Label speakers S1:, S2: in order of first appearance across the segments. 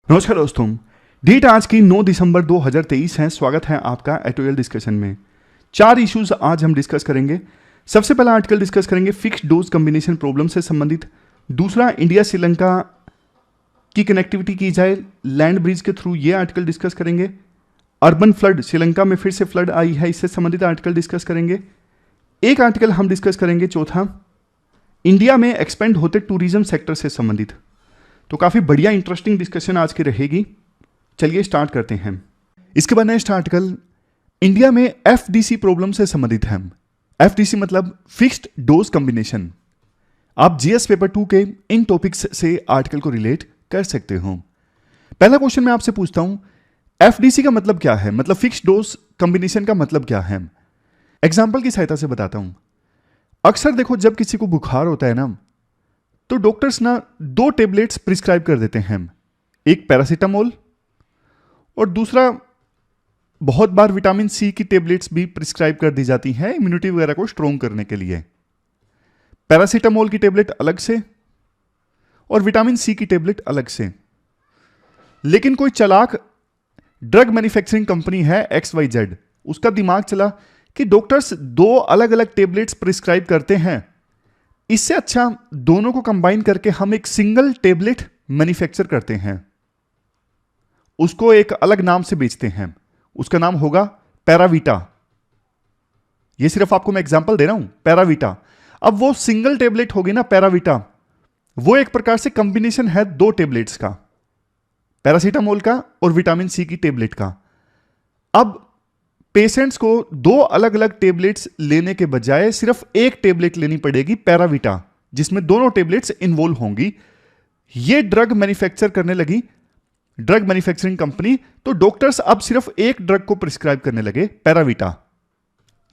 S1: नमस्कार दोस्तों, डेट आज की 9 दिसंबर 2023 है। स्वागत है आपका एटोयल डिस्कशन में। 4 इश्यूज आज हम डिस्कस करेंगे। सबसे पहला आर्टिकल डिस्कस करेंगे फिक्स्ड डोज कॉम्बिनेशन प्रॉब्लम से संबंधित। दूसरा, इंडिया श्रीलंका की कनेक्टिविटी की जाए लैंड ब्रिज के थ्रू, ये आर्टिकल डिस्कस करेंगे। अर्बन फ्लड, श्रीलंका में फिर से फ्लड आई है, इससे संबंधित आर्टिकल डिस्कस करेंगे। एक आर्टिकल हम डिस्कस करेंगे चौथा, इंडिया में एक्सपेंड होते टूरिज्म सेक्टर से संबंधित। तो काफ़ी बढ़िया इंटरेस्टिंग डिस्कशन आज की रहेगी। चलिए स्टार्ट करते हैं। इसके बाद नेक्स्ट आर्टिकल इंडिया में एफडीसी प्रॉब्लम से संबंधित है। एफडीसी मतलब फिक्स्ड डोज कॉम्बिनेशन। आप जीएस पेपर 2 के इन टॉपिक्स से आर्टिकल को रिलेट कर सकते हो। पहला क्वेश्चन मैं आपसे पूछता हूं, एफडीसी का मतलब क्या है, मतलब फिक्स्ड डोज कॉम्बिनेशन का मतलब क्या है। एग्जाम्पल की सहायता से बताता हूं। अक्सर देखो, जब किसी को बुखार होता है ना, तो डॉक्टर्स ना 2 टेबलेट्स प्रिस्क्राइब कर देते हैं, एक पैरासीटामोल और दूसरा बहुत बार विटामिन सी की टेबलेट्स भी प्रिस्क्राइब कर दी जाती हैं इम्यूनिटी वगैरह को स्ट्रोंग करने के लिए। पैरासीटामोल की टेबलेट अलग से और विटामिन सी की टेबलेट अलग से। लेकिन कोई चालाक ड्रग मैन्युफैक्चरिंग कंपनी है XYZ, उसका दिमाग चला कि डॉक्टर्स 2 अलग अलग टेबलेट्स प्रिस्क्राइब करते हैं, इससे अच्छा दोनों को कंबाइन करके हम एक सिंगल टेबलेट मैन्युफैक्चर करते हैं, उसको एक अलग नाम से बेचते हैं, उसका नाम होगा पैरावीटा। ये सिर्फ आपको मैं एग्जांपल दे रहा हूं, पैरावीटा। अब वो सिंगल टेबलेट होगी ना पैरावीटा, वो एक प्रकार से कॉम्बिनेशन है 2 टेबलेट्स का, पैरासीटामोल का और विटामिन सी की टेबलेट का। अब पेशेंट्स को 2 अलग अलग टेबलेट्स लेने के बजाय सिर्फ एक टेबलेट लेनी पड़ेगी पैरावीटा, जिसमें दोनों टेबलेट्स इन्वॉल्व होंगी। ये ड्रग मैन्युफैक्चर करने लगी ड्रग मैन्युफैक्चरिंग कंपनी, तो डॉक्टर्स अब सिर्फ एक ड्रग को प्रिस्क्राइब करने लगे, पैरावीटा।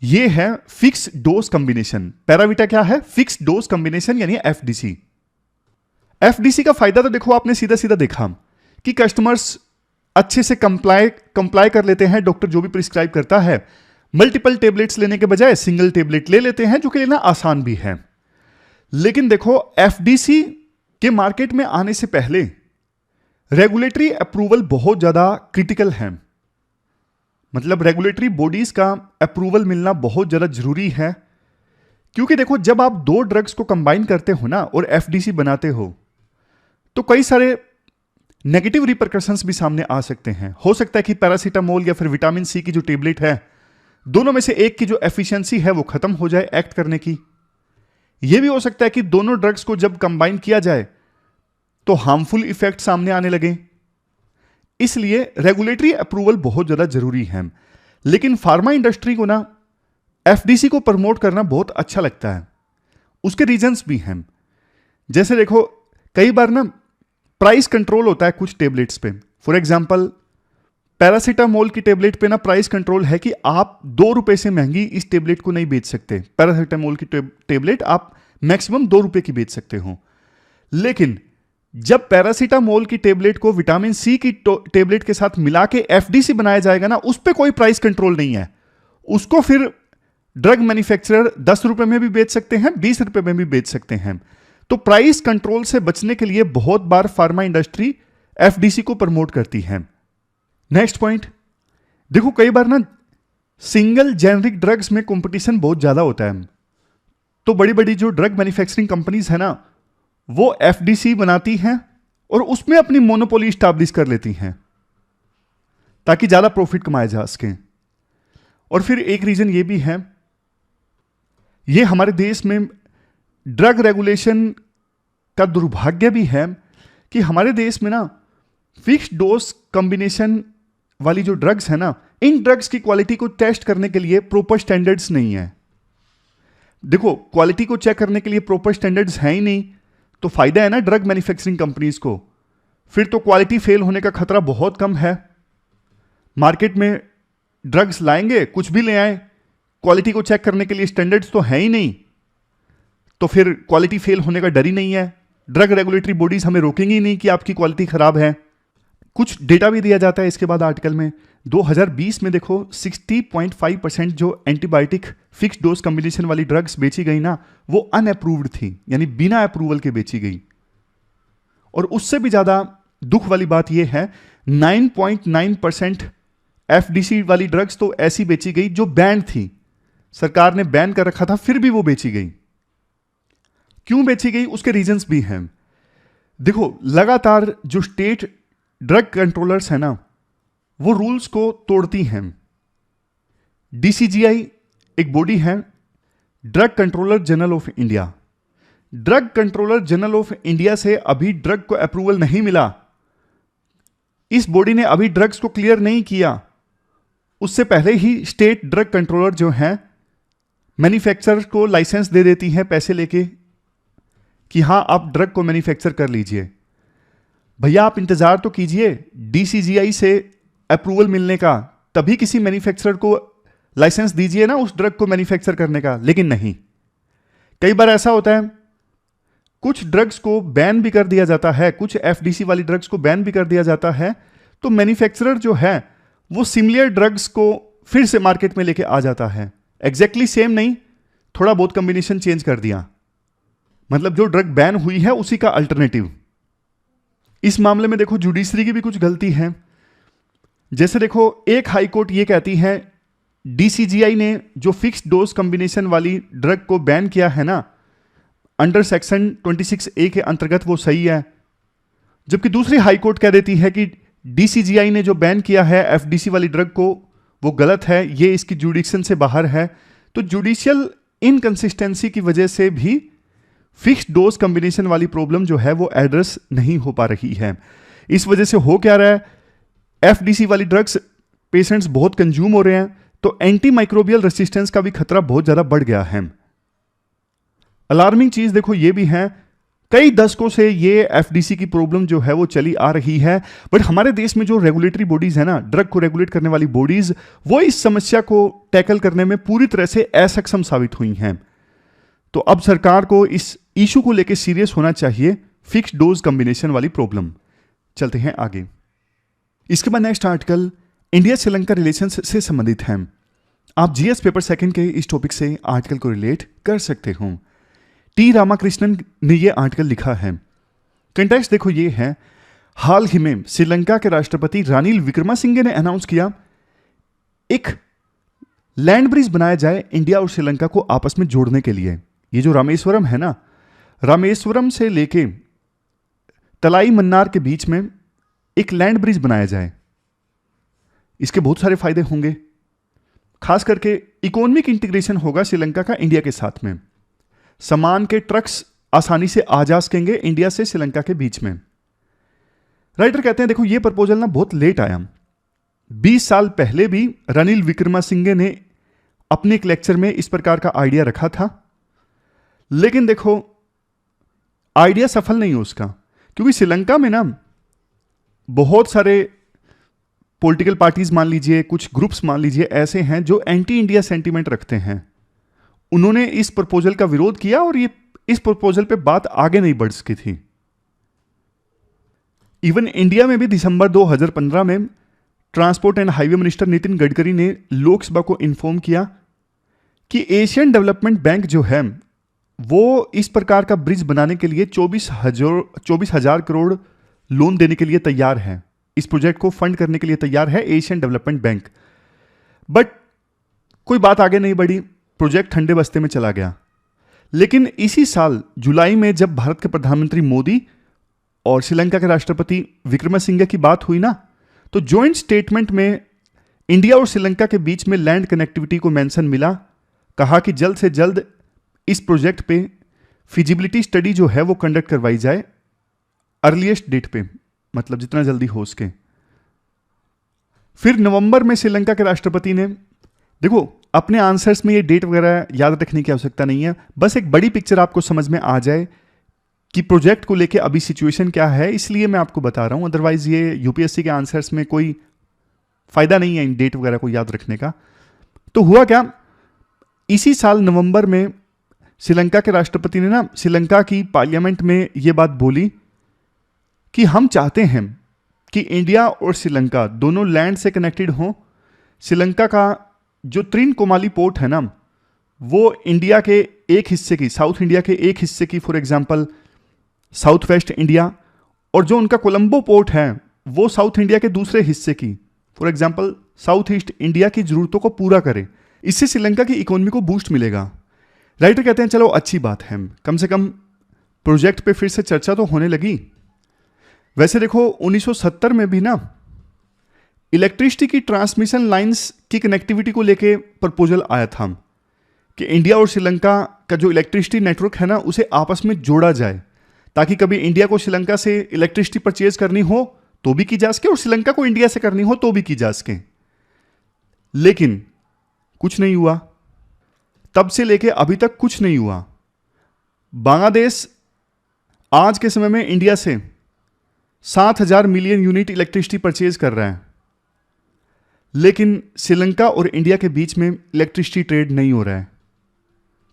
S1: ये है फिक्स डोज कॉम्बिनेशन। पैरावीटा क्या है? फिक्स डोज कॉम्बिनेशन यानी एफडीसी। एफडीसी का फायदा तो देखो, आपने सीधा सीधा देखा कि कस्टमर्स अच्छे से कंप्लाई कर लेते हैं, डॉक्टर जो भी प्रिस्क्राइब करता है। मल्टीपल टेबलेट्स लेने के बजाय सिंगल टेबलेट ले लेते हैं, जो कि लेना आसान भी है। लेकिन देखो, एफडीसी के मार्केट में आने से पहले रेगुलेटरी अप्रूवल बहुत ज्यादा क्रिटिकल है। मतलब रेगुलेटरी बॉडीज का अप्रूवल मिलना बहुत ज्यादा जरूरी है, क्योंकि देखो, जब आप 2 ड्रग्स को कंबाइन करते हो ना और एफडीसी बनाते हो, तो कई सारे नेगेटिव रिपरकशंस भी सामने आ सकते हैं। हो सकता है कि पैरासीटामोल या फिर विटामिन सी की जो टेबलेट है, दोनों में से एक की जो एफिशिएंसी है वो खत्म हो जाए एक्ट करने की। यह भी हो सकता है कि दोनों ड्रग्स को जब कंबाइन किया जाए तो हार्मफुल इफेक्ट सामने आने लगे। इसलिए रेगुलेटरी अप्रूवल बहुत ज्यादा जरूरी है। लेकिन फार्मा इंडस्ट्री को ना एफडीसी को प्रमोट करना बहुत अच्छा लगता है। उसके रीजंस भी हैं। जैसे देखो, कई बार ना प्राइस कंट्रोल होता है कुछ टेबलेट्स पे। फॉर एग्जांपल, पैरासीटामोल की टेबलेट पे ना प्राइस कंट्रोल है कि आप 2 रुपए से महंगी इस टेबलेट को नहीं बेच सकते। पैरासीटामोल की टेबलेट आप मैक्सिमम 2 रुपए की बेच सकते हो। लेकिन जब पैरासीटामोल की टेबलेट को विटामिन सी की टेबलेट के साथ मिला के एफडीसी बनाया जाएगा ना, उस पर कोई प्राइस कंट्रोल नहीं है। उसको फिर ड्रग मैन्युफैक्चरर 10 रुपए में भी बेच सकते हैं, 20 रुपए में भी बेच सकते हैं। तो प्राइस कंट्रोल से बचने के लिए बहुत बार फार्मा इंडस्ट्री एफडीसी को प्रमोट करती है। नेक्स्ट पॉइंट देखो, कई बार ना सिंगल जेनरिक ड्रग्स में कंपटीशन बहुत ज्यादा होता है, तो बड़ी बड़ी जो ड्रग मैन्युफैक्चरिंग कंपनीज है ना, वो एफडीसी बनाती हैं और उसमें अपनी मोनोपोली स्टैब्लिश कर लेती हैं ताकि ज्यादा प्रॉफिट कमाए जा सके। और फिर एक रीजन ये भी है, ये हमारे देश में ड्रग रेगुलेशन का दुर्भाग्य भी है कि हमारे देश में ना फिक्स्ड डोज कॉम्बिनेशन वाली जो ड्रग्स है ना, इन ड्रग्स की क्वालिटी को टेस्ट करने के लिए प्रॉपर स्टैंडर्ड्स नहीं है। देखो, क्वालिटी को चेक करने के लिए प्रॉपर स्टैंडर्ड्स हैं ही नहीं, तो फायदा है ना ड्रग मैन्युफैक्चरिंग कंपनीज को। फिर तो क्वालिटी फेल होने का खतरा बहुत कम है। मार्केट में ड्रग्स लाएंगे, कुछ भी ले आए, क्वालिटी को चेक करने के लिए स्टैंडर्ड्स तो है ही नहीं, तो फिर क्वालिटी फेल होने का डर ही नहीं है। ड्रग रेगुलेटरी बॉडीज हमें रोकेंगी नहीं कि आपकी क्वालिटी खराब है। कुछ डेटा भी दिया जाता है इसके बाद आर्टिकल में। 2020 में देखो 60.5% जो एंटीबायोटिक फिक्स्ड डोज कॉम्बिनेशन वाली ड्रग्स बेची गई ना, वो अनअप्रूव्ड थी, यानी बिना अप्रूवल के बेची गई। और उससे भी ज्यादा दुख वाली बात यह है 9.9% एफडीसी वाली ड्रग्स तो ऐसी बेची गई जो बैन थी, सरकार ने बैन कर रखा था, फिर भी वो बेची गई। क्यों बेची गई उसके रीजंस भी हैं। देखो, लगातार जो स्टेट ड्रग कंट्रोलर्स है ना, वो रूल्स को तोड़ती हैं। डीसीजीआई एक बॉडी है, drug controller general of India. Drug controller general of India से अभी ड्रग को अप्रूवल नहीं मिला, इस बॉडी ने अभी ड्रग्स को क्लियर नहीं किया। उससे पहले ही स्टेट ड्रग कंट्रोलर जो है मैन्युफैक्चरर को लाइसेंस दे देती है पैसे लेके कि हां आप ड्रग को मैन्युफैक्चर कर लीजिए। भैया आप इंतजार तो कीजिए डीसीजीआई से अप्रूवल मिलने का, तभी किसी मैन्युफैक्चरर को लाइसेंस दीजिए ना उस ड्रग को मैन्युफैक्चर करने का। लेकिन नहीं, कई बार ऐसा होता है कुछ ड्रग्स को बैन भी कर दिया जाता है, कुछ एफडीसी वाली ड्रग्स को बैन भी कर दिया जाता है, तो मैन्युफैक्चरर जो है वो सिमिलर ड्रग्स को फिर से मार्केट में लेके आ जाता है। एग्जैक्टली सेम नहीं, थोड़ा बहुत कॉम्बिनेशन चेंज कर दिया, मतलब जो ड्रग बैन हुई है उसी का अल्टरनेटिव। इस मामले में देखो जुडिशरी की भी कुछ गलती है। जैसे देखो, एक हाई कोर्ट ये कहती है डीसीजीआई ने जो फिक्स्ड डोज कॉम्बिनेशन वाली ड्रग को बैन किया है ना अंडर सेक्शन 26A के अंतर्गत वो सही है, जबकि दूसरी हाई कोर्ट कह देती है कि डीसीजीआई ने जो बैन किया है एफडीसी वाली ड्रग को वो गलत है, ये इसकी जुडिक्शन से बाहर है। तो जुडिशियल इनकंसिस्टेंसी की वजह से भी फिक्स्ड डोज कॉम्बिनेशन वाली प्रॉब्लम जो है वो एड्रेस नहीं हो पा रही है। इस वजह से हो क्या रहा है, एफडीसी वाली ड्रग्स पेशेंट्स बहुत कंज्यूम हो रहे हैं, तो एंटी माइक्रोबियल रेसिस्टेंस का भी खतरा बहुत ज्यादा बढ़ गया है। अलार्मिंग चीज देखो ये भी है, कई दशकों से ये एफडीसी की प्रॉब्लम जो है वो चली आ रही है, बट हमारे देश में जो रेगुलेटरी बॉडीज है ना, ड्रग को रेगुलेट करने वाली बॉडीज, वो इस समस्या को टैकल करने में पूरी तरह से असक्षम साबित हुई हैं। तो अब सरकार को इस इशू को लेकर सीरियस होना चाहिए, फिक्स्ड डोज कॉम्बिनेशन वाली प्रॉब्लम। चलते हैं आगे। इसके बाद next article India Sri Lanka relations से संबंधित है। आप जीएस पेपर सेकंड के इस टॉपिक से आर्टिकल को रिलेट कर सकते हो। टी रामाकृष्णन ने यह आर्टिकल लिखा है। कंटेक्स्ट देखो ये है, हाल ही में श्रीलंका के राष्ट्रपति रानिल विक्रमासिंघे ने अनाउंस किया एक लैंड ब्रिज बनाया जाए इंडिया और श्रीलंका को आपस में जोड़ने के लिए। ये जो रामेश्वरम है ना, रामेश्वरम से लेके तलाई मन्नार के बीच में एक लैंड ब्रिज बनाया जाए। इसके बहुत सारे फायदे होंगे, खास करके इकोनॉमिक इंटीग्रेशन होगा श्रीलंका का इंडिया के साथ में। सामान के ट्रक्स आसानी से आ जा सकेंगे इंडिया से श्रीलंका के बीच में। राइटर कहते हैं देखो ये प्रपोजल ना बहुत लेट आया, 20 साल पहले भी रानिल विक्रमासिंघे ने अपने एक लेक्चर में इस प्रकार का आइडिया रखा था, लेकिन देखो आइडिया सफल नहीं हो उसका, क्योंकि श्रीलंका में ना बहुत सारे पॉलिटिकल पार्टीज मान लीजिए, कुछ ग्रुप्स मान लीजिए ऐसे हैं जो एंटी इंडिया सेंटीमेंट रखते हैं। उन्होंने इस प्रपोजल का विरोध किया और ये इस प्रपोजल पे बात आगे नहीं बढ़ सकी थी। इवन इंडिया में भी दिसंबर 2015 में transport and highway minister Nitin Gadkari ने लोकसभा को इन्फॉर्म किया कि एशियन डेवलपमेंट बैंक जो है वो इस प्रकार का ब्रिज बनाने के लिए 24,000 करोड़ लोन देने के लिए तैयार है, इस प्रोजेक्ट को फंड करने के लिए तैयार है एशियन डेवलपमेंट बैंक। बट कोई बात आगे नहीं बढ़ी, प्रोजेक्ट ठंडे बस्ते में चला गया। लेकिन इसी साल जुलाई में जब भारत के प्रधानमंत्री मोदी और श्रीलंका के राष्ट्रपति विक्रमासिंघे की बात हुई ना, तो जॉइंट स्टेटमेंट में इंडिया और श्रीलंका के बीच में लैंड कनेक्टिविटी को मेंशन मिला। कहा कि जल्द से जल्द इस प्रोजेक्ट पे फिजिबिलिटी स्टडी जो है वो कंडक्ट करवाई जाए अर्लीस्ट डेट पे, मतलब जितना जल्दी हो सके। फिर नवंबर में श्रीलंका के राष्ट्रपति ने, देखो अपने आंसर्स में ये डेट वगैरह याद रखने की आवश्यकता नहीं है, बस एक बड़ी पिक्चर आपको समझ में आ जाए कि प्रोजेक्ट को लेके अभी सिचुएशन क्या है, इसलिए मैं आपको बता रहा हूं। अदरवाइज ये यूपीएससी के आंसर्स में कोई फायदा नहीं है इन डेट वगैरह को याद रखने का। तो हुआ क्या, इसी साल नवंबर में श्रीलंका के राष्ट्रपति ने ना श्रीलंका की पार्लियामेंट में ये बात बोली कि हम चाहते हैं कि इंडिया और श्रीलंका दोनों लैंड से कनेक्टेड हों। श्रीलंका का जो त्रिनकोमाली पोर्ट है ना, वो इंडिया के एक हिस्से की, साउथ इंडिया के एक हिस्से की, for example south west India और जो उनका कोलंबो पोर्ट है वो साउथ इंडिया के दूसरे हिस्से की, for example south east India की जरूरतों को पूरा करे। इससे श्रीलंका की इकोनॉमी को बूस्ट मिलेगा। राइटर कहते हैं चलो अच्छी बात है, कम से कम प्रोजेक्ट पे फिर से चर्चा तो होने लगी। वैसे देखो 1970 में भी ना इलेक्ट्रिसिटी की ट्रांसमिशन लाइंस की कनेक्टिविटी को लेके प्रपोजल आया था कि इंडिया और श्रीलंका का जो इलेक्ट्रिसिटी नेटवर्क है ना उसे आपस में जोड़ा जाए, ताकि कभी इंडिया को श्रीलंका से इलेक्ट्रिसिटी परचेज करनी हो तो भी की जा सके और श्रीलंका को इंडिया से करनी हो तो भी की जा सके। लेकिन कुछ नहीं हुआ, तब से लेके अभी तक कुछ नहीं हुआ। बांग्लादेश आज के समय में इंडिया से 7,000 मिलियन यूनिट इलेक्ट्रिसिटी परचेज कर रहा है, लेकिन श्रीलंका और इंडिया के बीच में इलेक्ट्रिसिटी ट्रेड नहीं हो रहा है।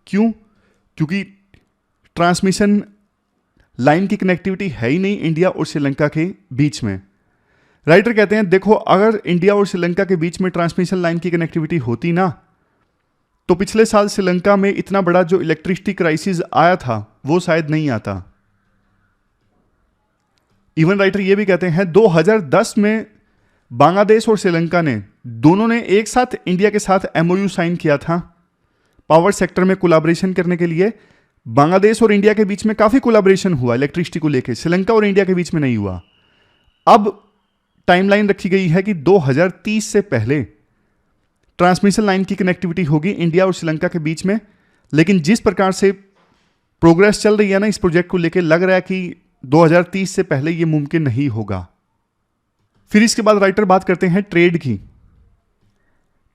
S1: क्यों? क्योंकि ट्रांसमिशन लाइन की कनेक्टिविटी है ही नहीं इंडिया और श्रीलंका के बीच में। राइटर कहते हैं देखो अगर इंडिया और श्रीलंका के बीच में ट्रांसमिशन लाइन की कनेक्टिविटी होती ना तो पिछले साल श्रीलंका में इतना बड़ा जो इलेक्ट्रिसिटी क्राइसिस आया था वो शायद नहीं आता। इवन राइटर ये भी कहते हैं 2010 में बांग्लादेश और श्रीलंका ने दोनों ने एक साथ इंडिया के साथ एमओयू साइन किया था पावर सेक्टर में कोलैबोरेशन करने के लिए। बांग्लादेश और इंडिया के बीच में काफी कोलैबोरेशन हुआ इलेक्ट्रिसिटी को लेकर, श्रीलंका और इंडिया के बीच में नहीं हुआ। अब टाइमलाइन रखी गई है कि 2030 से पहले ट्रांसमिशन लाइन की कनेक्टिविटी होगी इंडिया और श्रीलंका के बीच में। लेकिन जिस प्रकार से प्रोग्रेस चल रही है ना इस प्रोजेक्ट को लेकर, लग रहा है कि 2030 से पहले यह मुमकिन नहीं होगा। फिर इसके बाद राइटर बात करते हैं ट्रेड की।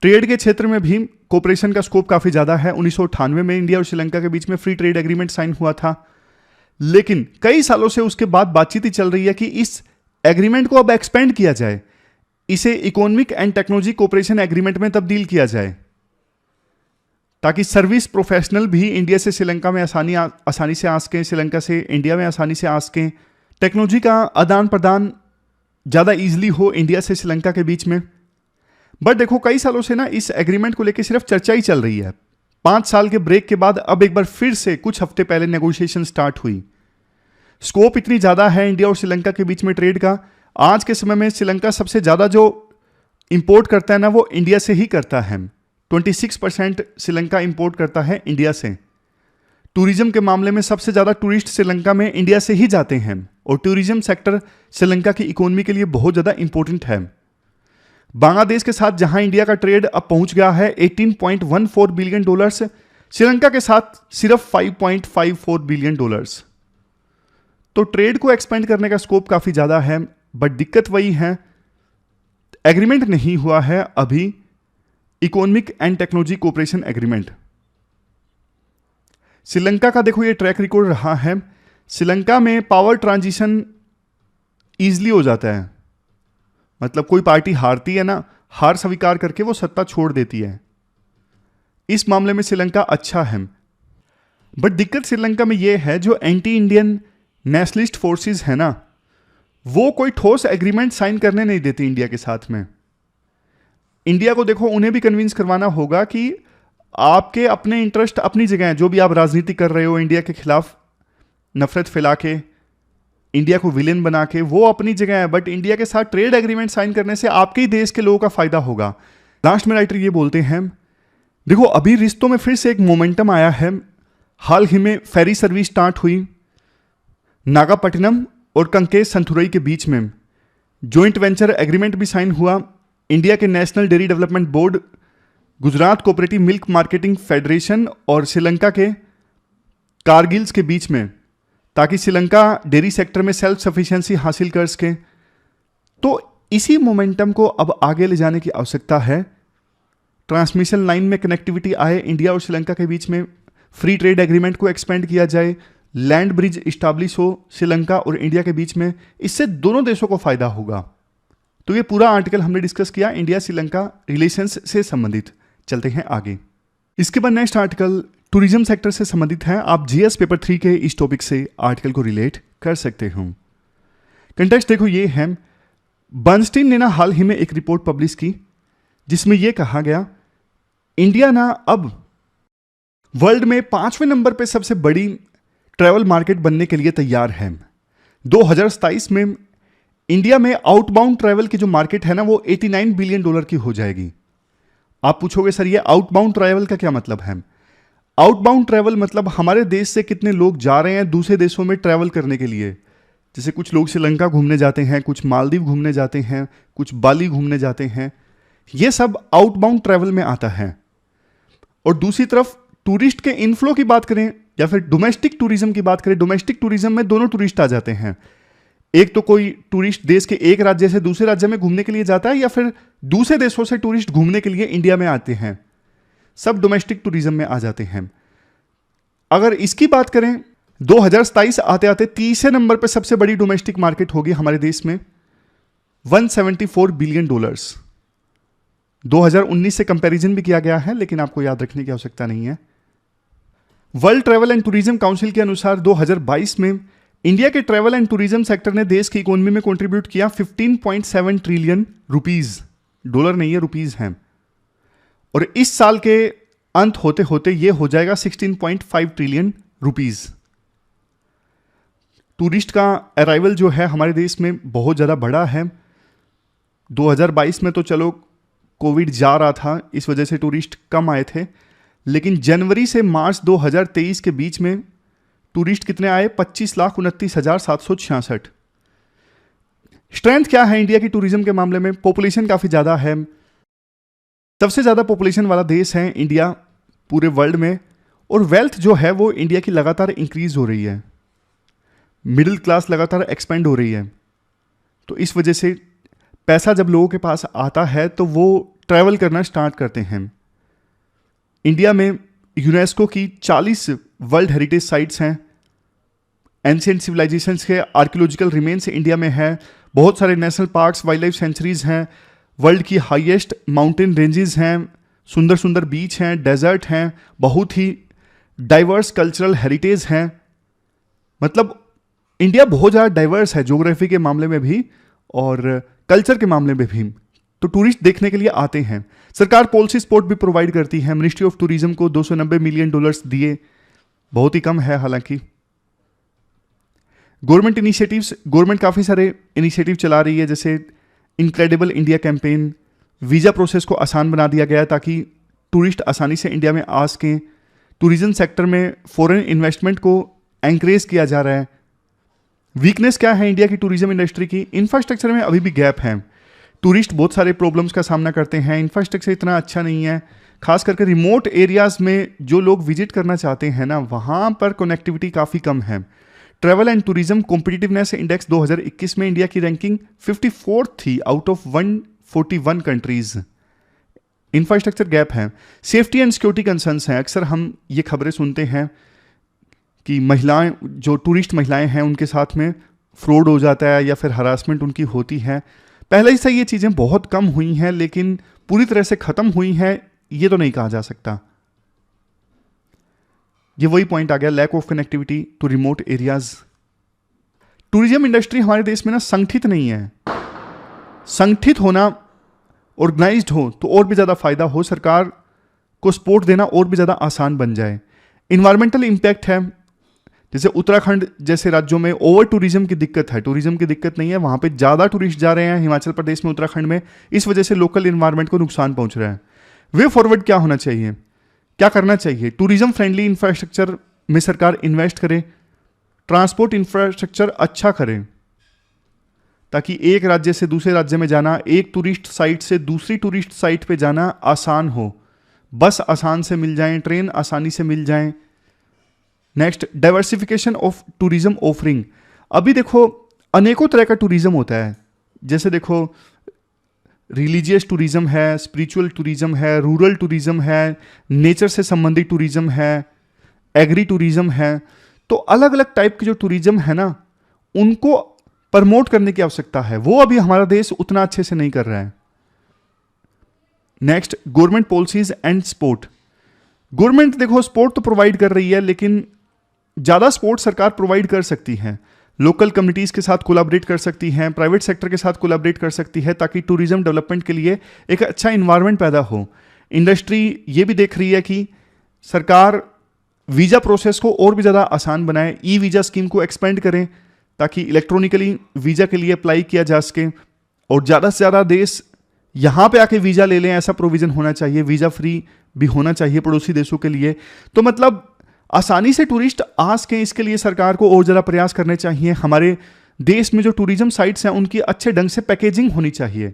S1: ट्रेड के क्षेत्र में भी कोऑपरेशन का स्कोप काफी ज्यादा है। 1998 में इंडिया और श्रीलंका के बीच में फ्री ट्रेड एग्रीमेंट साइन हुआ था, लेकिन कई सालों से उसके बाद बातचीत ही चल रही है कि इस एग्रीमेंट को अब एक्सपेंड किया जाए, इसे economic and technology cooperation agreement में तब्दील किया जाए, ताकि सर्विस प्रोफेशनल भी इंडिया से श्रीलंका में आसानी से आ सकें, श्रीलंका से इंडिया में आसानी से आ सकें, टेक्नोलॉजी का आदान प्रदान ज़्यादा ईजिली हो इंडिया से श्रीलंका के बीच में। बट देखो कई सालों से ना इस एग्रीमेंट को लेकर सिर्फ चर्चा ही चल रही है। 5 साल के ब्रेक के बाद अब एक बार फिर से कुछ हफ्ते पहले नेगोशिएशन स्टार्ट हुई। स्कोप इतनी ज़्यादा है इंडिया और श्रीलंका के बीच में ट्रेड का। आज के समय में श्रीलंका सबसे ज़्यादा जो इंपोर्ट करता है ना वो इंडिया से ही करता है। 26% श्रीलंका इंपोर्ट करता है इंडिया से। टूरिज्म के मामले में सबसे ज़्यादा टूरिस्ट श्रीलंका में इंडिया से ही जाते हैं और टूरिज्म सेक्टर श्रीलंका की इकोनॉमी के लिए बहुत ज़्यादा इंपॉर्टेंट है। बांग्लादेश के साथ जहां इंडिया का ट्रेड अब पहुंच गया है $18.14 बिलियन, श्रीलंका के साथ सिर्फ $5.54 बिलियन। तो ट्रेड को एक्सपेंड करने का स्कोप काफी ज्यादा है, बट दिक्कत वही है एग्रीमेंट नहीं हुआ है अभी, economic and technology cooperation agreement. Sri Lanka का देखो ये ट्रैक रिकॉर्ड रहा है। श्रीलंका में पावर ट्रांजिशन इजीली हो जाता है, मतलब कोई पार्टी हारती है ना, हार स्वीकार करके वो सत्ता छोड़ देती है। इस मामले में श्रीलंका अच्छा है, बट दिक्कत श्रीलंका में ये है जो एंटी इंडियन नेशनलिस्ट फोर्सेस है ना वो कोई ठोस एग्रीमेंट साइन करने नहीं देती इंडिया के साथ में। इंडिया को देखो उन्हें भी कन्विंस करवाना होगा कि आपके अपने इंटरेस्ट अपनी जगह हैं, जो भी आप राजनीति कर रहे हो इंडिया के खिलाफ नफरत फैला के, इंडिया को विलेन बना के, वो अपनी जगह है, बट इंडिया के साथ ट्रेड एग्रीमेंट साइन करने से आपके ही देश के लोगों का फायदा होगा। लास्ट में राइटर ये बोलते हैं देखो अभी रिश्तों में फिर से एक मोमेंटम आया है। हाल ही में फेरी सर्विस स्टार्ट हुई नागापट्टिनम और कंकेश संथुरई के बीच में। जॉइंट वेंचर एग्रीमेंट भी साइन हुआ इंडिया के national dairy development board, Gujarat cooperative milk marketing federation और श्रीलंका के कारगिल्स के बीच में, ताकि श्रीलंका डेयरी सेक्टर में सेल्फ सफिशिएंसी हासिल कर सके। तो इसी मोमेंटम को अब आगे ले जाने की आवश्यकता है। ट्रांसमिशन लाइन में कनेक्टिविटी आए इंडिया और श्रीलंका के बीच में, फ्री ट्रेड एग्रीमेंट को एक्सपेंड किया जाए, लैंड ब्रिज इस्टेब्लिश हो श्रीलंका और इंडिया के बीच में, इससे दोनों देशों को फायदा होगा। तो ये पूरा आर्टिकल हमने डिस्कस किया इंडिया श्रीलंका रिलेशंस से संबंधित। चलते हैं आगे। इसके बाद नेक्स्ट आर्टिकल टूरिज्म सेक्टर से संबंधित है। आप जीएस पेपर 3 के इस टॉपिक से आर्टिकल को रिलेट कर सकते हो। कंटेक्स्ट देखो ये है, बर्नस्टीन ने ना हाल ही में एक रिपोर्ट पब्लिश की जिसमें यह कहा गया इंडिया ना अब वर्ल्ड में 5वें नंबर पे सबसे बड़ी ट्रैवल मार्केट बनने के लिए तैयार है। 2027 में इंडिया में आउटबाउंड ट्रैवल की जो मार्केट है ना वो 89 बिलियन डॉलर की हो जाएगी। आप पूछोगे सर ये आउटबाउंड ट्रैवल का क्या मतलब है? आउटबाउंड ट्रैवल मतलब हमारे देश से कितने लोग जा रहे हैं दूसरे देशों में ट्रैवल करने के लिए। जैसे कुछ लोग श्रीलंका घूमने जाते हैं, कुछ मालदीव घूमने जाते हैं, कुछ बाली घूमने जाते हैं, ये सब आउटबाउंड ट्रैवल में आता है। और दूसरी तरफ टूरिस्ट के इनफ्लो की बात करें या फिर डोमेस्टिक टूरिज्म की बात करें, डोमेस्टिक टूरिज्म में दोनों टूरिस्ट आ जाते हैं। एक तो कोई टूरिस्ट देश के एक राज्य से दूसरे राज्य में घूमने के लिए जाता है या फिर दूसरे देशों से टूरिस्ट घूमने के लिए इंडिया में आते हैं, सब डोमेस्टिक टूरिज्म में आ जाते हैं। अगर इसकी बात करें 2027 आते आते तीसरे नंबर पर सबसे बड़ी डोमेस्टिक मार्केट होगी हमारे देश में, 174 बिलियन डॉलर्स। 2019 से कंपैरिजन भी किया गया है लेकिन आपको याद रखने की आवश्यकता नहीं है। World travel and tourism council के अनुसार 2022 में इंडिया के ट्रैवल एंड टूरिज्म सेक्टर ने देश की इकोनॉमी में कंट्रीब्यूट किया 15.7 ट्रिलियन रुपीज, डॉलर नहीं है रुपीज हैं। और इस साल के अंत होते होते यह हो जाएगा 16.5 ट्रिलियन रुपीज। टूरिस्ट का अराइवल जो है हमारे देश में बहुत ज़्यादा बढ़ा है। 2022 में तो चलो कोविड जा रहा था, इस वजह से टूरिस्ट कम आए थे, लेकिन जनवरी से मार्च 2023 के बीच में टूरिस्ट कितने आए? 25,29,766। स्ट्रेंथ क्या है इंडिया की टूरिज्म के मामले में? पॉपुलेशन काफ़ी ज़्यादा है, सबसे ज़्यादा पॉपुलेशन वाला देश है इंडिया पूरे वर्ल्ड में। और वेल्थ जो है वो इंडिया की लगातार इंक्रीज हो रही है, मिडिल क्लास लगातार एक्सपेंड हो रही है। तो इस वजह से पैसा जब लोगों के पास आता है तो वो ट्रैवल करना स्टार्ट करते हैं। इंडिया में यूनेस्को की 40 वर्ल्ड हेरिटेज साइट्स हैं, एंशिएंट सिविलाइजेशंस के आर्कियोलॉजिकल रिमेन्स इंडिया में है, बहुत सारे national parks, wild life sanctuaries हैं, वर्ल्ड की हाईएस्ट माउंटेन रेंजेस हैं, सुंदर सुंदर बीच हैं, डेजर्ट हैं, बहुत ही डाइवर्स कल्चरल हेरिटेज हैं। मतलब इंडिया बहुत ज़्यादा डाइवर्स है ज्योग्राफी के मामले में भी और कल्चर के मामले में भी। तो टूरिस्ट देखने के लिए आते हैं। सरकार पॉलिसी सपोर्ट भी प्रोवाइड करती है। मिनिस्ट्री ऑफ टूरिज्म को 290 मिलियन डॉलर्स दिए, बहुत ही कम है हालांकि। गवर्नमेंट इनिशिएटिव्स, गवर्नमेंट काफ़ी सारे इनिशिएटिव चला रही है, जैसे incredible India campaign, visa process को आसान बना दिया गया ताकि टूरिस्ट आसानी से इंडिया में आ सकें। टूरिज्म सेक्टर में फॉरेन इन्वेस्टमेंट को एंकरेज किया जा रहा है। वीकनेस क्या है इंडिया की टूरिज्म इंडस्ट्री की? इंफ्रास्ट्रक्चर में अभी भी गैप है। टूरिस्ट बहुत सारे प्रॉब्लम्स का सामना करते हैं, इंफ्रास्ट्रक्चर इतना अच्छा नहीं है, खास करके रिमोट एरियाज में जो लोग विजिट करना चाहते हैं ना, वहाँ पर कनेक्टिविटी काफ़ी कम है। Travel and tourism competitiveness index 2021 में इंडिया की रैंकिंग 54 थी out of 141 countries. Infrastructure gap है। सेफ्टी एंड सिक्योरिटी कंसर्न्स हैं। अक्सर हम ये खबरें सुनते हैं कि महिलाएं, जो टूरिस्ट महिलाएं हैं, उनके साथ में फ्रॉड हो जाता है या फिर हरासमेंट उनकी होती है। पहले ही से ये चीज़ें बहुत कम हुई हैं, लेकिन पूरी तरह से ख़त्म हुई हैं ये तो नहीं कहा जा सकता। ये वही पॉइंट आ गया, lack of connectivity to remote areas. Tourism industry हमारे देश में ना संगठित नहीं है। संगठित होना, ऑर्गेनाइज्ड हो तो और भी ज़्यादा फायदा हो, सरकार को सपोर्ट देना और भी ज़्यादा आसान बन जाए। इन्वायरमेंटल इम्पैक्ट है, जैसे उत्तराखंड जैसे राज्यों में ओवर टूरिज्म की दिक्कत है। टूरिज्म की दिक्कत नहीं है, वहाँ पे ज़्यादा टूरिस्ट जा रहे हैं हिमाचल प्रदेश में, उत्तराखंड में, इस वजह से लोकल इन्वायरमेंट को नुकसान पहुँच रहा है। वे फॉरवर्ड क्या होना चाहिए, क्या करना चाहिए? टूरिज्म फ्रेंडली इंफ्रास्ट्रक्चर में सरकार इन्वेस्ट करे, ट्रांसपोर्ट इंफ्रास्ट्रक्चर अच्छा करे ताकि एक राज्य से दूसरे राज्य में जाना, एक टूरिस्ट साइट से दूसरी टूरिस्ट साइट पे जाना आसान हो। बस आसान से मिल जाएं, ट्रेन आसानी से मिल जाएं। Next, diversification of tourism offering. अभी देखो अनेकों तरह का टूरिज्म होता है, जैसे देखो रिलीजियस टूरिज्म है, स्पिरिचुअल टूरिज्म है, रूरल टूरिज्म है, नेचर से संबंधित टूरिज्म है, एग्री टूरिज्म है। तो अलग अलग टाइप के जो टूरिज्म है ना, उनको प्रमोट करने की आवश्यकता है। वो अभी हमारा देश उतना अच्छे से नहीं कर रहा है। Next, government policies and sport. Government देखो स्पोर्ट तो प्रोवाइड कर रही है, लेकिन ज़्यादा स्पोर्ट सरकार प्रोवाइड कर सकती है। लोकल कम्युनिटीज़ के साथ कोलैबोरेट कर सकती हैं, प्राइवेट सेक्टर के साथ कोलैबोरेट कर सकती है, ताकि टूरिज्म डेवलपमेंट के लिए एक अच्छा इन्वायरमेंट पैदा हो। इंडस्ट्री ये भी देख रही है कि सरकार वीज़ा प्रोसेस को और भी ज़्यादा आसान बनाए, ई वीज़ा स्कीम को एक्सपेंड करें ताकि इलेक्ट्रॉनिकली वीज़ा के लिए अप्लाई किया जा सके और ज़्यादा से ज़्यादा देश यहाँ पे आके वीज़ा ले लें, ऐसा प्रोविज़न होना चाहिए। वीज़ा फ्री भी होना चाहिए पड़ोसी देशों के लिए। तो मतलब आसानी से टूरिस्ट आ सकें, इसके लिए सरकार को और ज़्यादा प्रयास करने चाहिए। हमारे देश में जो टूरिज्म साइट्स हैं उनकी अच्छे ढंग से पैकेजिंग होनी चाहिए।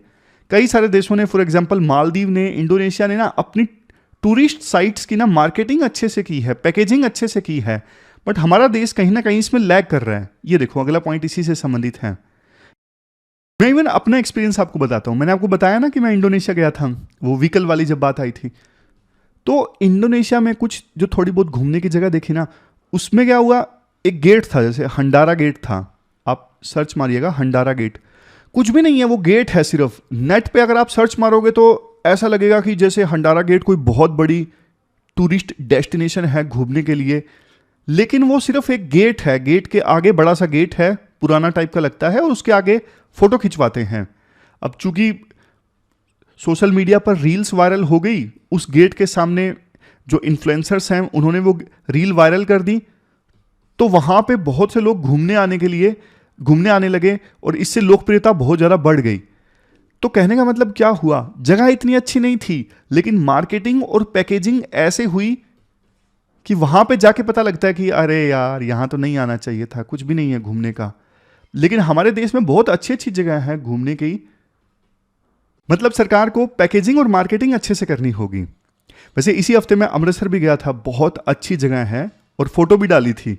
S1: कई सारे देशों ने, फॉर एग्जांपल मालदीव ने, इंडोनेशिया ने ना अपनी टूरिस्ट साइट्स की ना मार्केटिंग अच्छे से की है, पैकेजिंग अच्छे से की है, बट हमारा देश कहीं ना कहीं इसमें लैग कर रहा है। ये देखो अगला पॉइंट इसी से संबंधित है। मैं इवन अपना एक्सपीरियंस आपको बताता हूँ। मैंने आपको बताया ना कि मैं इंडोनेशिया गया था, वो व्हीकल वाली जब बात आई थी। तो इंडोनेशिया में कुछ जो थोड़ी बहुत घूमने की जगह देखी ना, उसमें क्या हुआ, एक गेट था, जैसे हंडारा गेट था, आप सर्च मारिएगा हंडारा गेट, कुछ भी नहीं है, वो गेट है सिर्फ। नेट पे अगर आप सर्च मारोगे तो ऐसा लगेगा कि जैसे हंडारा गेट कोई बहुत बड़ी टूरिस्ट डेस्टिनेशन है घूमने के लिए, लेकिन वो सिर्फ एक गेट है। गेट के आगे बड़ा सा गेट है, पुराना टाइप का लगता है, और उसके आगे फोटो खिंचवाते हैं। अब चूंकि सोशल मीडिया पर रील्स वायरल हो गई, उस गेट के सामने जो इन्फ्लुएंसर्स हैं उन्होंने वो रील वायरल कर दी, तो वहाँ पे बहुत से लोग घूमने आने लगे और इससे लोकप्रियता बहुत ज़्यादा बढ़ गई। तो कहने का मतलब क्या हुआ, जगह इतनी अच्छी नहीं थी, लेकिन मार्केटिंग और पैकेजिंग ऐसे हुई कि वहाँ पे जाके पता लगता है कि अरे यार यहाँ तो नहीं आना चाहिए था, कुछ भी नहीं है घूमने का। लेकिन हमारे देश में बहुत अच्छी अच्छी जगह है घूमने की। मतलब सरकार को पैकेजिंग और मार्केटिंग अच्छे से करनी होगी। वैसे इसी हफ्ते मैं अमृतसर भी गया था, बहुत अच्छी जगह है, और फोटो भी डाली थी।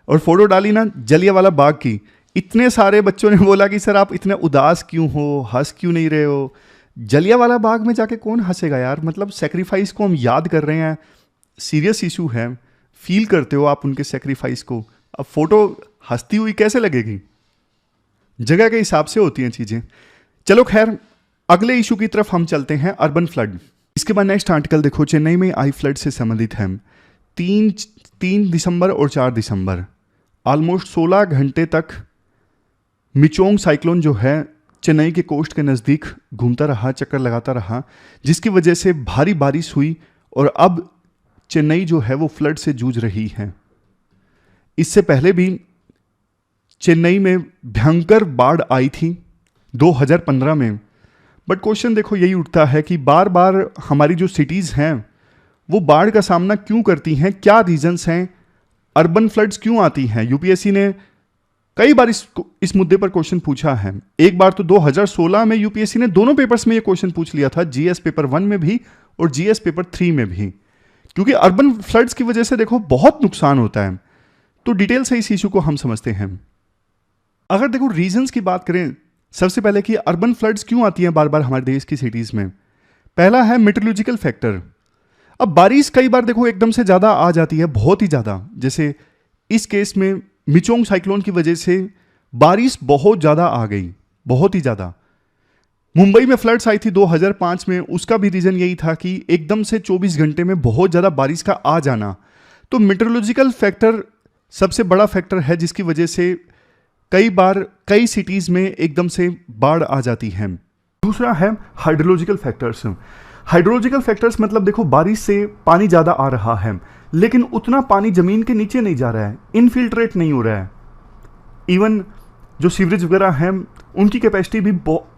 S1: और फोटो डाली ना जलियांवाला बाग की। इतने सारे बच्चों ने बोला कि सर आप इतने उदास क्यों हो, हंस क्यों नहीं रहे हो। जलियांवाला बाग में जाके कौन हंसेगा यार। मतलब सेक्रीफाइस को हम याद कर रहे हैं, सीरियस इशू है, फील करते हो आप उनके सेक्रीफाइस को। अब फोटो हंसती हुई कैसे लगेगी, जगह के हिसाब से होती हैं चीज़ें। चलो खैर, अगले इशू की तरफ हम चलते हैं, अर्बन फ्लड। इसके बाद नेक्स्ट आर्टिकल देखो, चेन्नई में आई फ्लड से संबंधित है। 3 दिसंबर और 4 दिसंबर ऑलमोस्ट 16 घंटे तक मिचोंग साइक्लोन जो है चेन्नई के कोस्ट के नज़दीक घूमता रहा, चक्कर लगाता रहा, जिसकी वजह से भारी बारिश हुई और अब चेन्नई जो है वो फ्लड से जूझ रही है। इससे पहले भी चेन्नई में भयंकर बाढ़ आई थी 2015 में। बट क्वेश्चन देखो यही उठता है कि बार बार हमारी जो सिटीज़ हैं वो बाढ़ का सामना क्यों करती हैं, क्या रीजंस हैं, अर्बन फ्लड्स क्यों आती हैं। यूपीएससी ने कई बार इस मुद्दे पर क्वेश्चन पूछा है। एक बार तो 2016 में यूपीएससी ने दोनों पेपर्स में ये क्वेश्चन पूछ लिया था, जीएस पेपर 1 में भी और जीएस पेपर 3 में भी, क्योंकि अर्बन फ्लड्स की वजह से देखो बहुत नुकसान होता है। तो डिटेल से इस इशू को हम समझते हैं। अगर देखो रीजंस की बात करें, सबसे पहले कि अर्बन फ्लड्स क्यों आती हैं बार बार हमारे देश की सिटीज में। पहला है मेट्रोलॉजिकल फैक्टर। अब बारिश कई बार देखो एकदम से ज़्यादा आ जाती है, बहुत ही ज़्यादा। जैसे इस केस में मिचोंग साइक्लोन की वजह से बारिश बहुत ज़्यादा आ गई, बहुत ही ज़्यादा। मुंबई में फ्लड्स आई थी 2005 में, उसका भी रीज़न यही था कि एकदम से 24 घंटे में बहुत ज़्यादा बारिश का आ जाना। तो मेट्रोलॉजिकल फैक्टर सबसे बड़ा फैक्टर है जिसकी वजह से कई बार कई सिटीज़ में एकदम से बाढ़ आ जाती है। दूसरा है हाइड्रोलॉजिकल फैक्टर्स। हाइड्रोलॉजिकल फैक्टर्स मतलब देखो बारिश से पानी ज़्यादा आ रहा है, लेकिन उतना पानी ज़मीन के नीचे नहीं जा रहा है, इनफिल्ट्रेट नहीं हो रहा है। इवन जो सीवरेज वगैरह हैं उनकी कैपेसिटी भी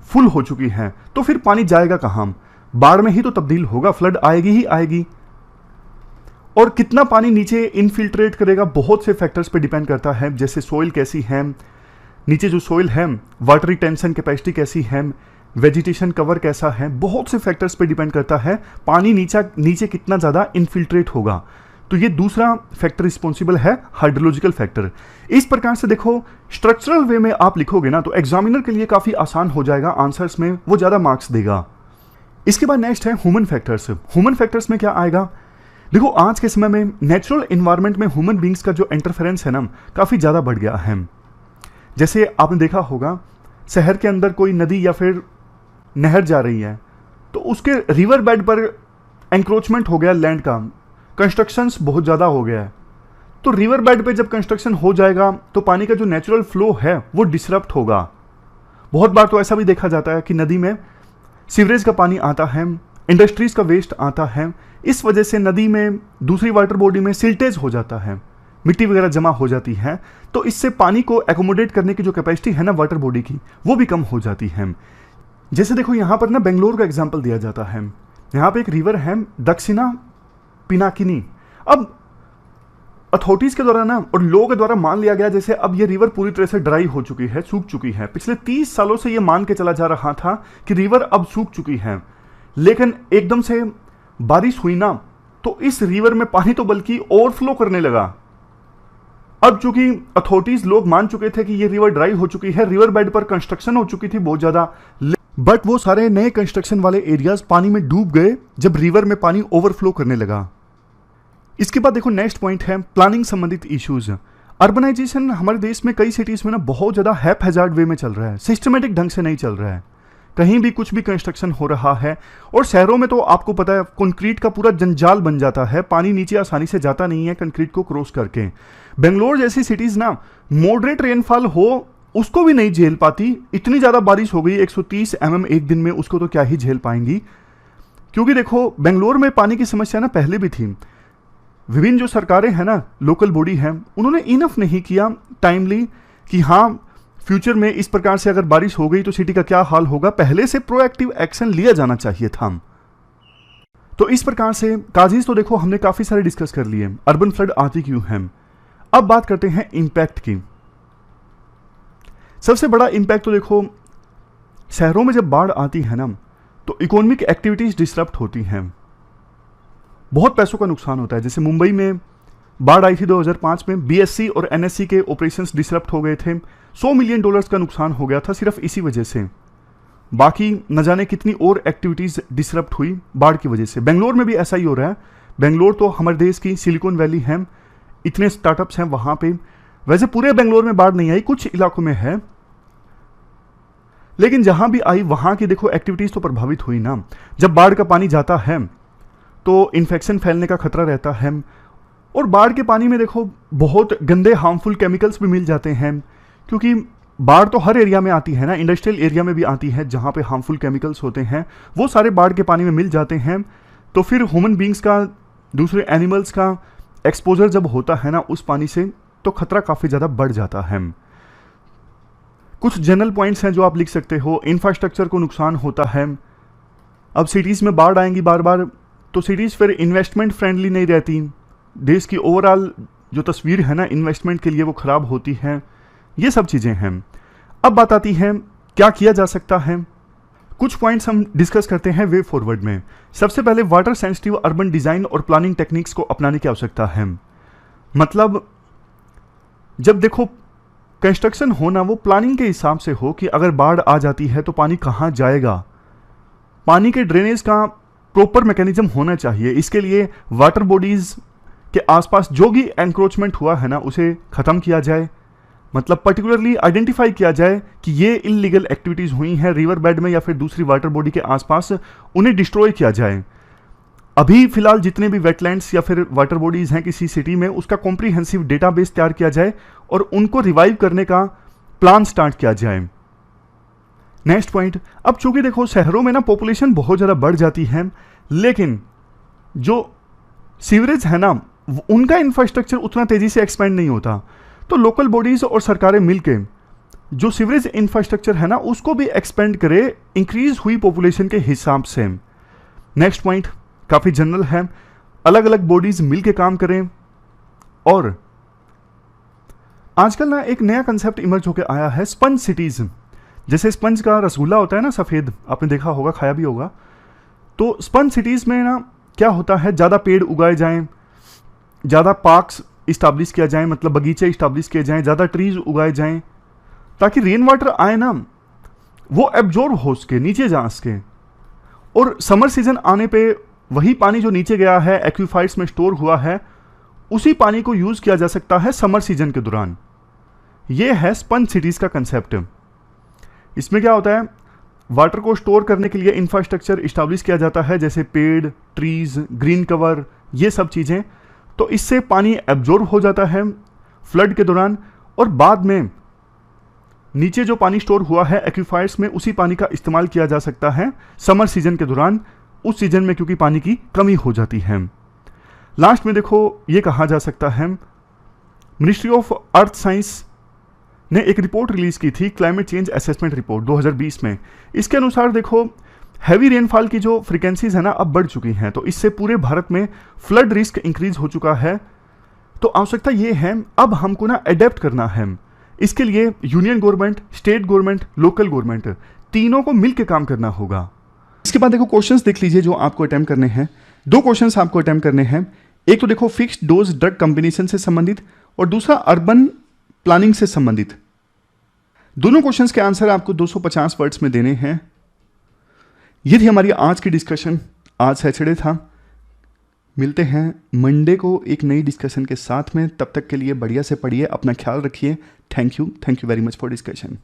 S1: फुल हो चुकी है, तो फिर पानी जाएगा कहाँ, बाढ़ में ही तो तब्दील होगा, फ्लड आएगी ही आएगी। और कितना पानी नीचे इनफिल्ट्रेट करेगा बहुत से फैक्टर्स पे डिपेंड करता है, जैसे सोइल कैसी है, नीचे जो सोइल है वाटर रिटेंशन कैपेसिटी कैसी है, वेजिटेशन कवर कैसा है, बहुत से फैक्टर्स पे डिपेंड करता है पानी नीचे कितना ज़्यादा इनफिल्ट्रेट होगा। तो ये दूसरा फैक्टर रिस्पॉन्सिबल है, हाइड्रोलॉजिकल फैक्टर। इस प्रकार से देखो स्ट्रक्चरल वे में आप लिखोगे ना तो एग्जामिनर के लिए काफ़ी आसान हो जाएगा, आंसर्स में वो ज़्यादा मार्क्स देगा। इसके बाद नेक्स्ट है ह्यूमन फैक्टर्स। ह्यूमन फैक्टर्स में क्या आएगा, देखो आज के समय में नेचुरल इन्वायरमेंट में ह्यूमन बींग्स का जो इंटरफेरेंस है ना काफ़ी ज़्यादा बढ़ गया है। जैसे आपने देखा होगा शहर के अंदर कोई नदी या फिर नहर जा रही है तो उसके रिवर बेड पर एंक्रोचमेंट हो गया लैंड का, कंस्ट्रक्शंस बहुत ज़्यादा हो गया है। तो रिवर बेड पे जब कंस्ट्रक्शन हो जाएगा तो पानी का जो नेचुरल फ्लो है वो डिसरप्ट होगा। बहुत बार तो ऐसा भी देखा जाता है कि नदी में सीवरेज का पानी आता है, इंडस्ट्रीज का वेस्ट आता है, इस वजह से नदी में दूसरी वाटर बॉडी में सिल्टेज हो जाता है, मिट्टी वगैरह जमा हो जाती है, तो इससे पानी को एकोमोडेट करने की जो कैपेसिटी है ना वाटर बॉडी की, वो भी कम हो जाती है। जैसे देखो यहाँ पर ना बेंगलोर का एग्जाम्पल दिया जाता है। यहाँ पे एक रिवर है दक्षिणा पिनाकिनी। अब अथॉरिटीज के द्वारा ना और लोगों के द्वारा मान लिया गया जैसे अब ये रिवर पूरी तरह से ड्राई हो चुकी है, सूख चुकी है। पिछले 30 सालों से ये मान के चला जा रहा था कि रिवर अब सूख चुकी है, लेकिन एकदम से बारिश हुई ना तो इस रिवर में पानी तो बल्कि ओवरफ्लो करने लगा। अब चूंकि अथॉरिटीज लोग मान चुके थे कि ये रिवर ड्राई हो चुकी है, रिवर बेड पर कंस्ट्रक्शन हो चुकी थी बहुत ज्यादा, बट वो सारे नए कंस्ट्रक्शन वाले एरियाज पानी में डूब गए जब रिवर में पानी ओवरफ्लो करने लगा। इसके बाद देखो नेक्स्ट पॉइंट है प्लानिंग संबंधित इश्यूज। अर्बनाइजेशन हमारे देश में कई सिटीज में ना बहुत ज्यादा हैपहैजार्ड वे में चल रहा है, सिस्टमेटिक ढंग से नहीं चल रहा है। कहीं भी कुछ भी कंस्ट्रक्शन हो रहा है, और शहरों में तो आपको पता है कंक्रीट का पूरा जंजाल बन जाता है, पानी नीचे आसानी से जाता नहीं है कंक्रीट को क्रॉस करके। बेंगलोर जैसी सिटीज ना मॉडरेट रेनफॉल हो उसको भी नहीं झेल पाती, इतनी ज्यादा बारिश हो गई 130 mm एक दिन में, उसको तो क्या ही झेल पाएंगी। क्योंकि देखो बेंगलोर में पानी की समस्या ना पहले भी थी, विभिन्न जो सरकारें हैं ना, लोकल बॉडी हैं, उन्होंने इनफ नहीं किया टाइमली कि हाँ फ्यूचर में इस प्रकार से अगर बारिश हो गई तो सिटी का क्या हाल होगा। पहले से प्रोएक्टिव एक्शन लिया जाना चाहिए था। तो इस प्रकार से काजेज तो देखो हमने काफी सारे डिस्कस कर लिए, अर्बन फ्लड आती क्यों है। अब बात करते हैं इंपैक्ट की। सबसे बड़ा इंपैक्ट तो देखो शहरों में जब बाढ़ आती है ना तो इकोनॉमिक एक्टिविटीज डिसरप्ट होती हैं, बहुत पैसों का नुकसान होता है। जैसे मुंबई में बाढ़ आई थी 2005 में, बीएससी और एनएससी के ऑपरेशंस डिसरप्ट हो गए थे, $100 मिलियन का नुकसान हो गया था सिर्फ इसी वजह से। बाकी न जाने कितनी और एक्टिविटीज डिसरप्ट हुई बाढ़ की वजह से। बेंगलोर में भी ऐसा ही हो रहा है। बेंगलोर तो हमारे देश की सिलिकॉन वैली है, इतने स्टार्टअप्स हैं वहां पे। वैसे पूरे बेंगलोर में बाढ़ नहीं आई, कुछ इलाकों में है, लेकिन जहां भी आई वहां की देखो एक्टिविटीज तो प्रभावित हुई ना। जब बाढ़ का पानी जाता है तो इन्फेक्शन फैलने का खतरा रहता है, और बाढ़ के पानी में देखो बहुत गंदे हार्मफुल केमिकल्स भी मिल जाते हैं, क्योंकि बाढ़ तो हर एरिया में आती है ना, इंडस्ट्रियल एरिया में भी आती है जहां पे हार्मफुल केमिकल्स होते हैं, वो सारे बाढ़ के पानी में मिल जाते हैं। तो फिर ह्यूमन बींग्स का, दूसरे एनिमल्स का एक्सपोजर जब होता है ना उस पानी से, तो खतरा काफी ज्यादा बढ़ जाता है। कुछ जनरल पॉइंट्स हैं जो आप लिख सकते हो। इंफ्रास्ट्रक्चर को नुकसान होता है। अब सिटीज में बाढ़ आएंगी बार बार तो सिटीज फिर इन्वेस्टमेंट फ्रेंडली नहीं रहती, देश की ओवरऑल जो तस्वीर है ना इन्वेस्टमेंट के लिए वो खराब होती है। ये सब चीजें हैं। अब बात आती है क्या किया जा सकता है। कुछ पॉइंट्स हम डिस्कस करते हैं वे फॉरवर्ड में। सबसे पहले वाटर सेंसिटिव अर्बन डिजाइन और प्लानिंग टेक्निक्स को अपनाने की आवश्यकता है। मतलब जब देखो कंस्ट्रक्शन होना वो प्लानिंग के हिसाब से हो कि अगर बाढ़ आ जाती है तो पानी कहाँ जाएगा, पानी के ड्रेनेज का प्रॉपर मैकेनिज्म होना चाहिए। इसके लिए वाटर बॉडीज के आसपास जो भी एंक्रोचमेंट हुआ है ना उसे खत्म किया जाए, मतलब पर्टिकुलरली आइडेंटिफाई किया जाए कि ये इलीगल एक्टिविटीज हुई हैं रिवर बेड में या फिर दूसरी वाटर बॉडी के आसपास, उन्हें डिस्ट्रॉय किया जाए। अभी फिलहाल जितने भी वेटलैंड्स या फिर वाटर बॉडीज हैं किसी सिटी में, उसका कॉम्प्रिहेंसिव डेटाबेस तैयार किया जाए और उनको रिवाइव करने का प्लान स्टार्ट किया जाए। नेक्स्ट पॉइंट, अब चूंकि देखो शहरों में ना पॉपुलेशन बहुत ज़्यादा बढ़ जाती है, लेकिन जो सीवरेज है ना उनका इंफ्रास्ट्रक्चर उतना तेजी से एक्सपेंड नहीं होता, तो लोकल बॉडीज और सरकारें मिलकर जो सीवरेज इंफ्रास्ट्रक्चर है ना उसको भी एक्सपेंड करे इंक्रीज हुई पॉपुलेशन के हिसाब से। नेक्स्ट पॉइंट काफी जनरल है, अलग अलग बॉडीज मिलके काम करें। और आजकल ना एक नया कंसेप्ट इमर्ज होकर आया है स्पंज सिटीज। जैसे स्पंज का रसगुल्ला होता है ना सफेद, आपने देखा होगा, खाया भी होगा। तो स्पंज सिटीज में ना क्या होता है, ज्यादा पेड़ उगाए जाएं, ज्यादा पार्क्स इस्टेब्लिश किया जाए, मतलब बगीचे इस्टेब्लिश किए जाएं, ज्यादा ट्रीज उगाए जाएं, ताकि रेन वाटर आए ना वो एब्जॉर्ब हो सके, नीचे जा सके। और समर सीजन आने पे वही पानी जो नीचे गया है एक्विफाइड्स में स्टोर हुआ है, उसी पानी को यूज किया जा सकता है समर सीजन के दौरान। यह है स्पंज सिटीज का कंसेप्ट। इसमें क्या होता है, वाटर को स्टोर करने के लिए इंफ्रास्ट्रक्चर इस्टेब्लिश किया जाता है, जैसे पेड़, ट्रीज, ग्रीन कवर, ये सब चीजें। तो इससे पानी एब्जॉर्ब हो जाता है फ्लड के दौरान, और बाद में नीचे जो पानी स्टोर हुआ है एक्विफायर्स में, उसी पानी का इस्तेमाल किया जा सकता है समर सीजन के दौरान, उस सीजन में क्योंकि पानी की कमी हो जाती है। लास्ट में देखो ये कहा जा सकता है मिनिस्ट्री ऑफ अर्थ साइंस ने एक रिपोर्ट रिलीज की थी, क्लाइमेट चेंज असेसमेंट रिपोर्ट 2020 में। इसके अनुसार देखो हैवी रेनफॉल की जो फ्रिक्वेंसीज है ना अब बढ़ चुकी हैं, तो इससे पूरे भारत में फ्लड रिस्क इंक्रीज हो चुका है। तो आवश्यकता ये है अब हमको ना अडेप्ट करना है। इसके लिए union government, state government, local government तीनों को मिलकर काम करना होगा। इसके बाद देखो क्वेश्चंस देख लीजिए जो आपको अटेम्प्ट करने हैं। 2 क्वेश्चंस आपको अटेम्प्ट करने हैं। एक तो देखो फिक्स्ड डोज ड्रग कॉम्बिनेशन से संबंधित और दूसरा अर्बन प्लानिंग से संबंधित। दोनों क्वेश्चंस के आंसर आपको 250 वर्ड्स में देने हैं। ये थी हमारी आज की डिस्कशन। आज सैटरडे था। मिलते हैं मंडे को एक नई डिस्कशन के साथ में। तब तक के लिए बढ़िया से पढ़िए, अपना ख्याल रखिए। Thank you very much for discussion.